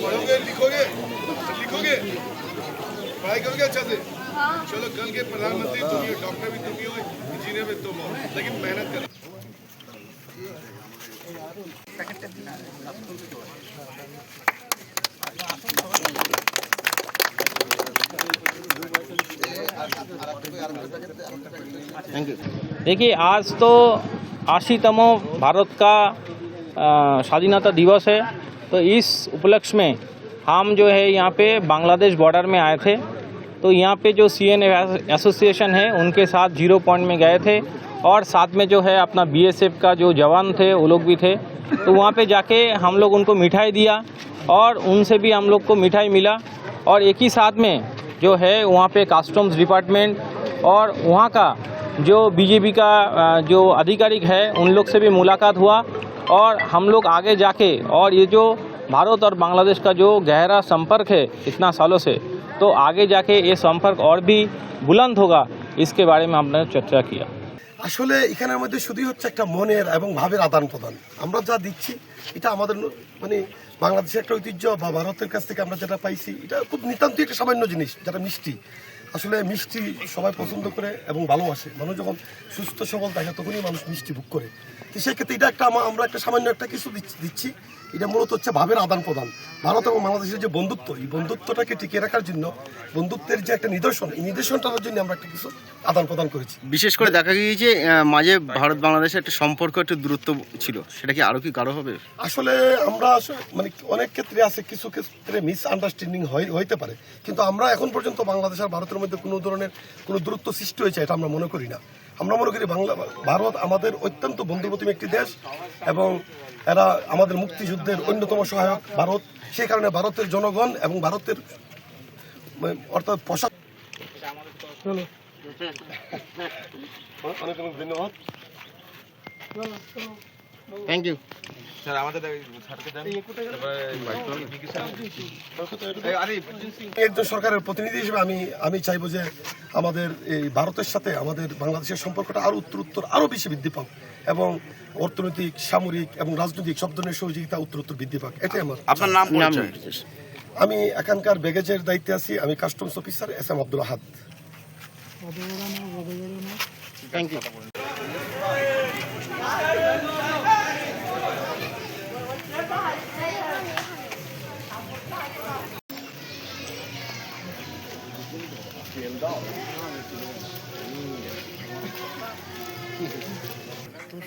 पढ़ोगे लिखोगे लिखोगे पढ़ाई करोगे अच्छा से चलो कल के प्रधानमंत्री तुम ही हो, डॉक्टर भी तुम ही हो, इंजीनियर भी तुम हो, लेकिन मेहनत करो। Thank you. देखिए, आज तो 80तम भारत का स्वाधीनता दिवस है, तो इस उपलक्ष्य में हम जो है यहाँ पे बांग्लादेश बॉर्डर में आए थे। तो यहाँ पे जो CNA एसोसिएशन है उनके साथ 0 पॉइंट में गए थे और साथ में जो है अपना BSF का जो जवान थे वो लोग भी थे। तो वहाँ पे जाके हम लोग उनको मिठाई दिया और उनसे भी हम लोग को मिठाई मिला और एक ही साथ में जो है वहाँ पे कस्टम्स डिपार्टमेंट और वहाँ का जो BJP का जो आधिकारिक है उन लोग से भी मुलाकात हुआ और हम लोग आगे जाके और ये जो भारत और बांग्लादेश का जो गहरा संपर्क है इतना सालों से, तो आगे जाके ये संपर्क और भी बुलंद होगा, इसके बारे में हमने चर्चा किया। আসলে এখানের মধ্যে শুধুই হচ্ছে একটা মনের এবং ভাবের আদান প্রদান। আমরা যা দিচ্ছি এটা আমাদের মানে বাংলাদেশের একটা ঐতিহ্য বা ভারতের কাছ থেকে আমরা যেটা পাইছি এটা খুব নিতান্তই একটা সামান্য জিনিস, যেটা মিষ্টি। আসলে মিষ্টি সবাই পছন্দ করে এবং ভালোবাসে। মানুষ যখন সুস্থ সবল থাকে তখনই মানুষ মিষ্টি ভোগ করে। তো সেক্ষেত্রে এটা একটা আমরা একটা সামান্য একটা কিছু দিচ্ছি। এটা মূলত হচ্ছে ভাবের আদান প্রদান। ভারত এবং বাংলাদেশের যে বন্ধুত্ব, এই বন্ধুত্বটাকে টিকিয়ে রাখার জন্য বন্ধুত্বের যে একটা নিদর্শন, এই নিদর্শনটার জন্য আমরা একটা কিছু আদান প্রদান করেছি। বিশেষ করে দেখা গিয়েছে মাঝে ভারত বাংলাদেশের একটা সম্পর্ক একটু দূরত্ব ছিল, সেটা কি আরো কি গাঢ় হবে? আসলে আমরা মানে অনেক ক্ষেত্রে আছে, কিছু ক্ষেত্রে মিস আন্ডারস্ট্যান্ডিং হইতে পারে, কিন্তু আমরা এখন পর্যন্ত বাংলাদেশ আর ভারতের মধ্যে কোনো ধরনের কোনো দূরত্ব সৃষ্টি হয়েছে এটা আমরা মনে করি না। আমরা মনে করি ভারত আমাদের অত্যন্ত বন্ধুপ্রতিম একটি দেশ এবং এরা আমাদের মুক্তিযুদ্ধের অন্যতম সহায়ক ভারত। সেই কারণে ভারতের জনগণ এবং ভারতের অর্থাৎ পোশাক অনেক অনেক ধন্যবাদ। Thank you. একজন সরকারের প্রতিনিধি হিসেবে আমি চাইবো যে আমাদের এই ভারতের সাথে আমাদের বাংলাদেশের সম্পর্কটা আরো উত্তরোত্তর আরো বেশি বৃদ্ধি পাক এবং অর্থনৈতিক, সামরিক এবং রাজনৈতিক সব ধরনের সহযোগিতা উত্তরোত্তর বৃদ্ধি পাক। এটাই আমার। আপনার নাম? আমি এখানকার ব্যাগেজের দায়িত্বে আছি। আমি customs officer SM Abdul Ahad. Thank you.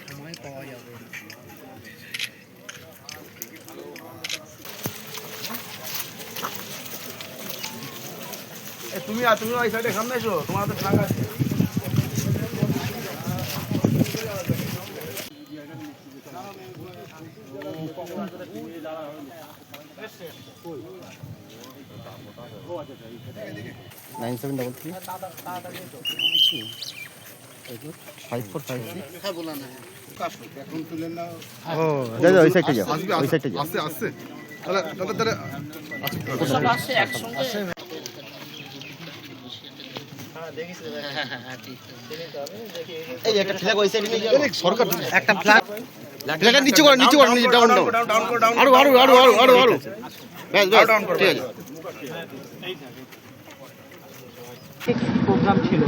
সময় পাওয়া যাবে। তুমি ওই সাইডে সামনে এসো, তোমার তো ফাঁকা আছে। প্রোগ্রাম ছিল